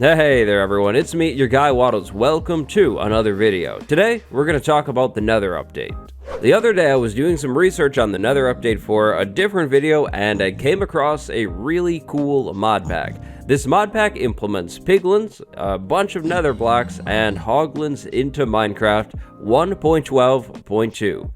Hey there everyone, it's me, your guy Waddles. Welcome to another video. Today, we're going to talk about the Nether update. The other day I was doing some research on the Nether update for a different video and I came across a really cool mod pack. This mod pack implements piglins, a bunch of nether blocks, and hoglins into Minecraft 1.12.2.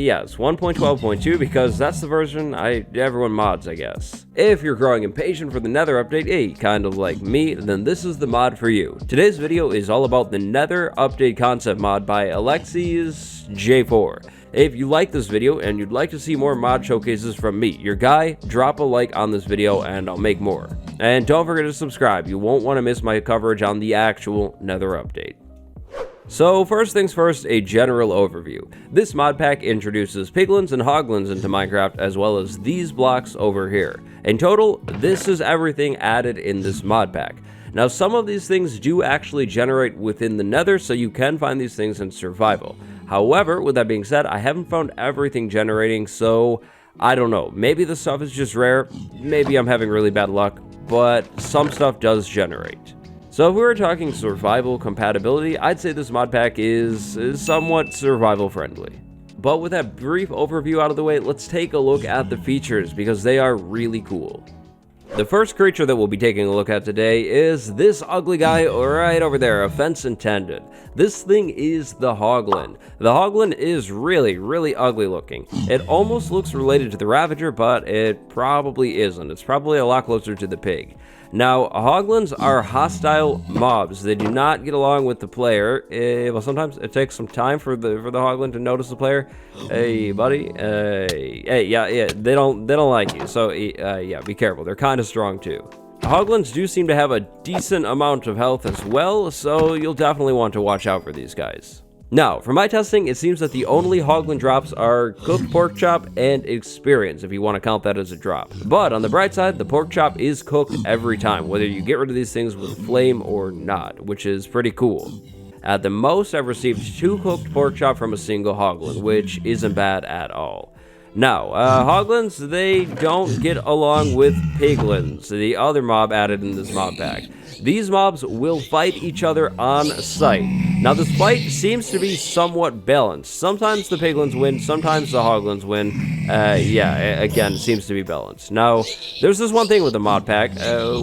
Yes, 1.12.2 because that's the version everyone mods, I guess. If you're growing impatient for the Nether update, kind of like me, then this is the mod for you. Today's video is all about the Nether update concept mod by Alexi's J4. If you like this video and you'd like to see more mod showcases from me, your guy, drop a like on this video and I'll make more. And don't forget to subscribe, you won't want to miss my coverage on the actual Nether update. So first things first, a general overview. This mod pack introduces piglins and hoglins into Minecraft as well as these blocks over here. In total, this is everything added in this mod pack. Now some of these things do actually generate within the Nether, so you can find these things in survival. However, with that being said, I haven't found everything generating, so I don't know. Maybe the stuff is just rare, maybe I'm having really bad luck, but some stuff does generate. So if we were talking survival compatibility, I'd say this mod pack is somewhat survival friendly. But with that brief overview out of the way, let's take a look at the features because they are really cool. The first creature that we'll be taking a look at today is this ugly guy right over there, offense intended. This thing is the Hoglund. The Hoglund is really ugly looking. It almost looks related to the Ravager, but it probably isn't. It's probably a lot closer to the pig. Now, Hoglins are hostile mobs. They do not get along with the player. Well, sometimes it takes some time for the Hoglin to notice the player. Hey, buddy. Hey, yeah, they don't like you. So, yeah, be careful. They're kind of strong too. Hoglins do seem to have a decent amount of health as well, so you'll definitely want to watch out for these guys. Now, for my testing, it seems that the only Hoglin drops are cooked pork chop and experience, if you want to count that as a drop. But on the bright side, the pork chop is cooked every time, whether you get rid of these things with flame or not, which is pretty cool. At the most, I've received 2 cooked pork chop from a single Hoglin, which isn't bad at all. Now, hoglins, they don't get along with piglins, the other mob added in this mob pack. These mobs will fight each other on sight. Now, this fight seems to be somewhat balanced. Sometimes the piglins win, sometimes the hoglins win. Yeah, again, it seems to be balanced. Now, there's this one thing with the mod pack,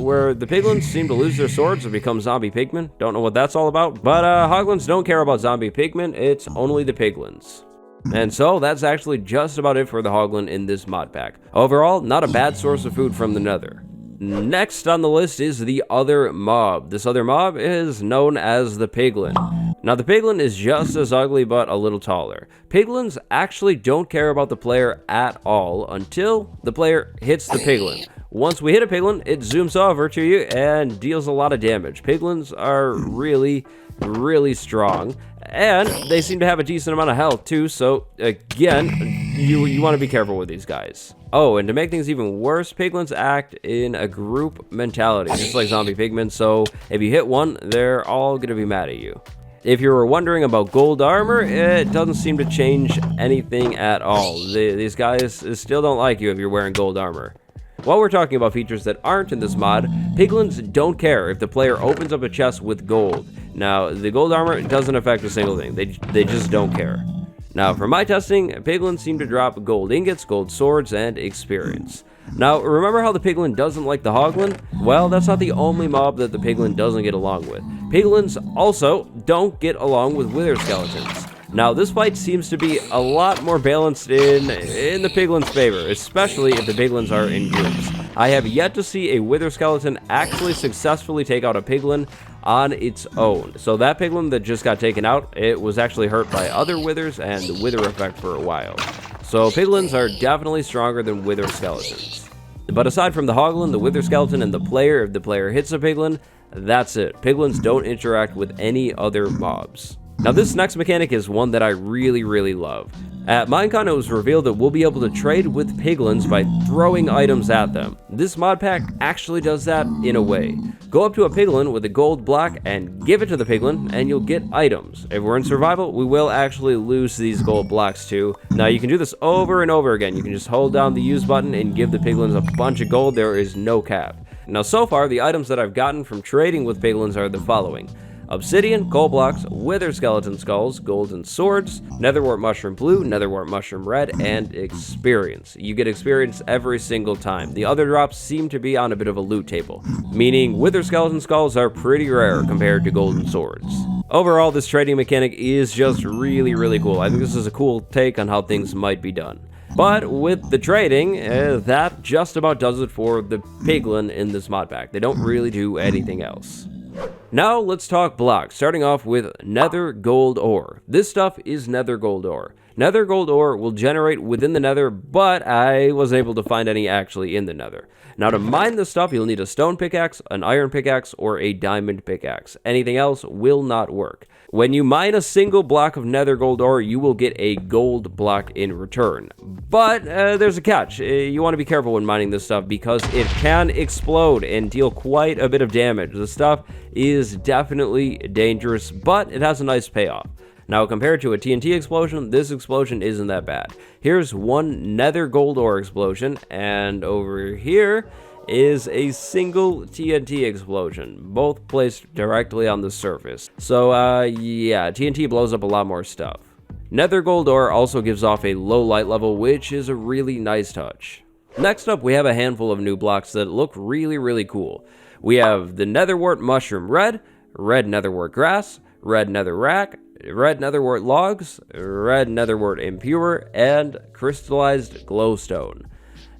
where the piglins seem to lose their swords and become zombie pigmen. Don't know what that's all about, but hoglins don't care about zombie pigmen, it's only the piglins. And so, that's actually just about it for the Hoglin in this mod pack. Overall, not a bad source of food from the Nether. Next on the list is the other mob. This other mob is known as the Piglin. Now, the Piglin is just as ugly, but a little taller. Piglins actually don't care about the player at all until the player hits the Piglin. Once we hit a Piglin, it zooms over to you and deals a lot of damage. Piglins are really strong, and they seem to have a decent amount of health too, so again, you want to be careful with these guys. Oh, and to make things even worse, piglins act in a group mentality, just like zombie pigmen, so if you hit one, they're all going to be mad at you. If you were wondering about gold armor, it doesn't seem to change anything at all. These guys still don't like you if you're wearing gold armor. While we're talking about features that aren't in this mod, piglins don't care if the player opens up a chest with gold. Now, the gold armor doesn't affect a single thing, they just don't care. Now, for my testing, piglins seem to drop gold ingots, gold swords, and experience. Now, remember how the piglin doesn't like the hoglin? Well, that's not the only mob that the piglin doesn't get along with. Piglins also don't get along with wither skeletons. Now, this fight seems to be a lot more balanced in the piglin's favor, especially if the piglins are in groups. I have yet to see a wither skeleton actually successfully take out a piglin on its own. So that piglin that just got taken out, it was actually hurt by other withers and the wither effect for a while. So piglins are definitely stronger than wither skeletons. But aside from the hoglin, the wither skeleton, and the player, if the player hits a piglin, that's it. Piglins don't interact with any other mobs. Now, this next mechanic is one that I really love. At Minecon, it was revealed that we'll be able to trade with piglins by throwing items at them. This mod pack actually does that in a way. Go up to a piglin with a gold block and give it to the piglin, and you'll get items. If we're in survival, we will actually lose these gold blocks too. Now, you can do this over and over again. You can just hold down the use button and give the piglins a bunch of gold. There is no cap. Now so far, the items that I've gotten from trading with piglins are the following: obsidian, coal blocks, wither skeleton skulls, golden swords, netherwort mushroom blue, netherwort mushroom red, and experience. You get experience every single time. The other drops seem to be on a bit of a loot table, meaning wither skeleton skulls are pretty rare compared to golden swords. Overall, this trading mechanic is just really cool. I think this is a cool take on how things might be done. But with the trading, that just about does it for the piglin in this mod pack. They don't really do anything else. Now let's talk blocks, starting off with Nether Gold Ore. This stuff is Nether Gold Ore. Nether Gold Ore will generate within the Nether, but I wasn't able to find any actually in the Nether. Now to mine this stuff, you'll need a stone pickaxe, an iron pickaxe, or a diamond pickaxe. Anything else will not work. When you mine a single block of Nether Gold Ore, you will get a gold block in return. But there's a catch. You want to be careful when mining this stuff because it can explode and deal quite a bit of damage. This stuff is definitely dangerous, but it has a nice payoff. Now, compared to a TNT explosion, this explosion isn't that bad. Here's one Nether Gold Ore explosion, and over here is a single TNT explosion, both placed directly on the surface. So, yeah, TNT blows up a lot more stuff. Nether Gold Ore also gives off a low light level, which is a really nice touch. Next up, we have a handful of new blocks that look really cool. We have the Netherwort Mushroom Red, Red Netherwort Grass, Red Netherrack, Red Netherwort Logs, Red Netherwort Impure, and Crystallized Glowstone.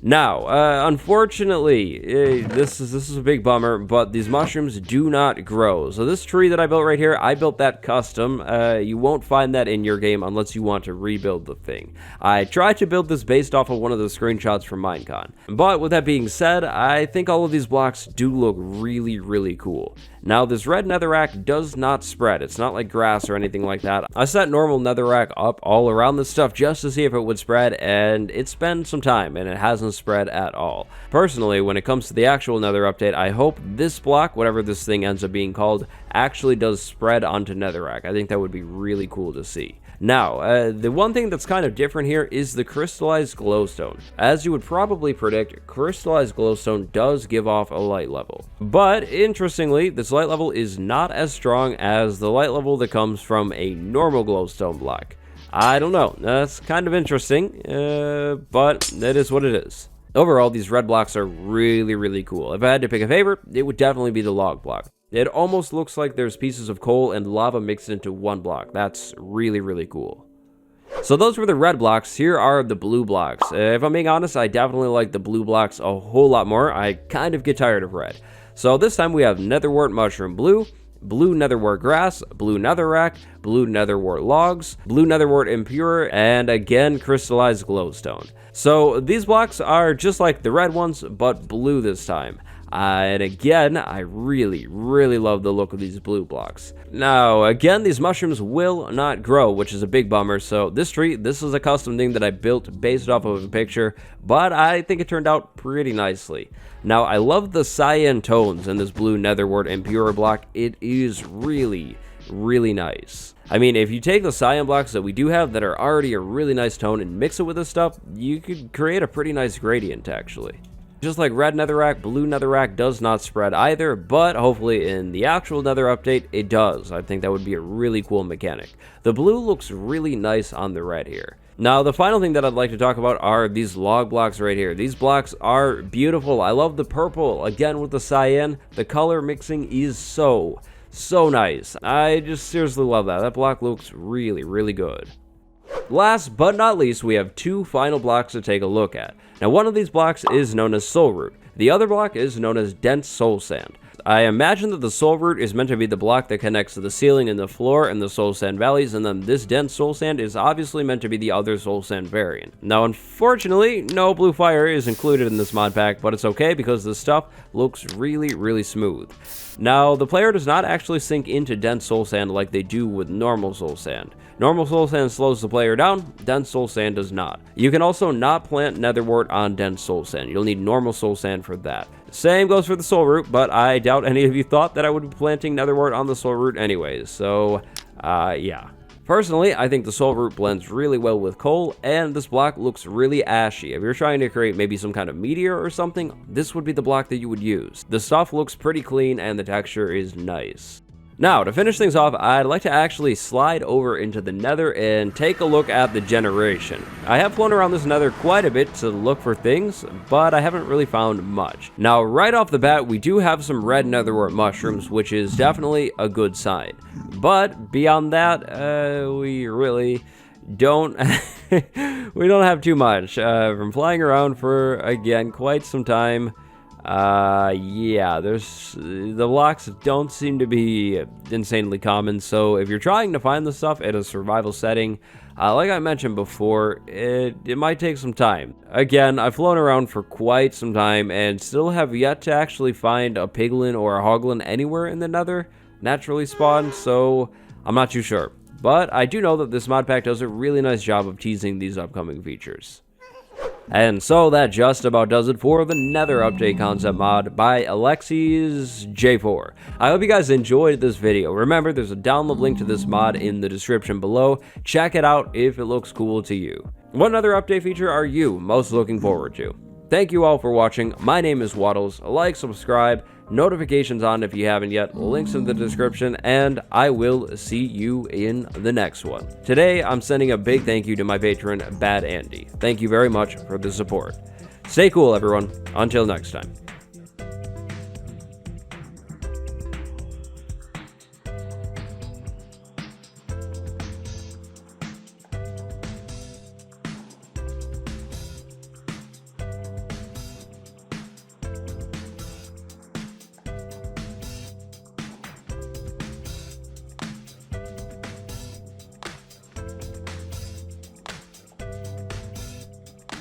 Now, unfortunately, this is a big bummer, but these mushrooms do not grow. So this tree that I built right here, I built that custom. You won't find that in your game unless you want to rebuild the thing. I tried to build this based off of one of the screenshots from Minecon. But with that being said, I think all of these blocks do look really cool. Now, this red netherrack does not spread. It's not like grass or anything like that. I set normal netherrack up all around this stuff just to see if it would spread, and it's been some time, and it hasn't spread at all. Personally, when it comes to the actual nether update, I hope this block, whatever this thing ends up being called, actually does spread onto netherrack. I think that would be really cool to see. Now, the one thing that's kind of different here is the crystallized glowstone. As you would probably predict, crystallized glowstone does give off a light level. But interestingly, this light level is not as strong as the light level that comes from a normal glowstone block. I don't know, that's kind of interesting, but that is what it is. Overall, these red blocks are really cool. If I had to pick a favorite, it would definitely be the log block. It almost looks like there's pieces of coal and lava mixed into one block. That's really cool. So those were the red blocks. Here are the blue blocks. If I'm being honest, I definitely like the blue blocks a whole lot more. I kind of get tired of red. So this time we have Netherwort Mushroom Blue, Blue Netherwort Grass, Blue Netherrack, Blue Netherwort Logs, Blue Netherwort Impure, and again Crystallized Glowstone. So these blocks are just like the red ones, but blue this time. And again, I really love the look of these blue blocks. Now, again, these mushrooms will not grow, which is a big bummer. So this tree, this is a custom thing that I built based off of a picture, but I think it turned out pretty nicely. Now, I love the cyan tones in this blue Netherwort Impure block. It is really nice. I mean, if you take the cyan blocks that we do have that are already a really nice tone and mix it with this stuff, you could create a pretty nice gradient, actually. Just like red netherrack, blue netherrack does not spread either, but hopefully in the actual nether update, it does. I think that would be a really cool mechanic. The blue looks really nice on the red here. Now, the final thing that I'd like to talk about are these log blocks right here. These blocks are beautiful. I love the purple. Again, with the cyan, the color mixing is so nice. I just seriously love that. That block looks really good. Last but not least, we have two final blocks to take a look at. Now, one of these blocks is known as Soul Root. The other block is known as Dense Soul Sand. I imagine that the Soul Root is meant to be the block that connects to the ceiling and the floor and the Soul Sand valleys, and then this Dense Soul Sand is obviously meant to be the other Soul Sand variant. Now, unfortunately, no blue fire is included in this mod pack, but it's okay because this stuff looks really smooth. Now, the player does not actually sink into Dense Soul Sand like they do with normal Soul Sand. Normal Soul Sand slows the player down, Dense Soul Sand does not. You can also not plant Netherwort on Dense Soul Sand. You'll need normal Soul Sand for that. Same goes for the Soul Root, but I doubt any of you thought that I would be planting Netherwort on the Soul Root anyways, so, yeah. Personally, I think the soul root blends really well with coal, and this block looks really ashy. If you're trying to create maybe some kind of meteor or something, this would be the block that you would use. The stuff looks pretty clean and the texture is nice. Now, to finish things off, I'd like to actually slide over into the Nether and take a look at the Generation. I have flown around this Nether quite a bit to look for things, but I haven't really found much. Now, right off the bat, we do have some red Nether Wart mushrooms, which is definitely a good sign. But beyond that, we really don't we don't have too much. From flying around for, again, quite some time. Yeah, the blocks don't seem to be insanely common, so if you're trying to find the stuff in a survival setting, like I mentioned before, it might take some time. Again, I've flown around for quite some time and still have yet to actually find a piglin or a hoglin anywhere in the Nether naturally spawned, so I'm not too sure. But I do know that this mod pack does a really nice job of teasing these upcoming features. And so that just about does it for the Nether Update Concept Mod by Alexis J4. I hope you guys enjoyed this video. Remember, there's a download link to this mod in the description below. Check it out if it looks cool to you. What other update feature are you most looking forward to? Thank you all for watching. My name is Waddles. Like, subscribe, notifications on if you haven't yet, links in the description, and I will see you in the next one. Today, I'm sending a big thank you to my patron, Bad Andy. Thank you very much for the support. Stay cool, everyone. Until next time.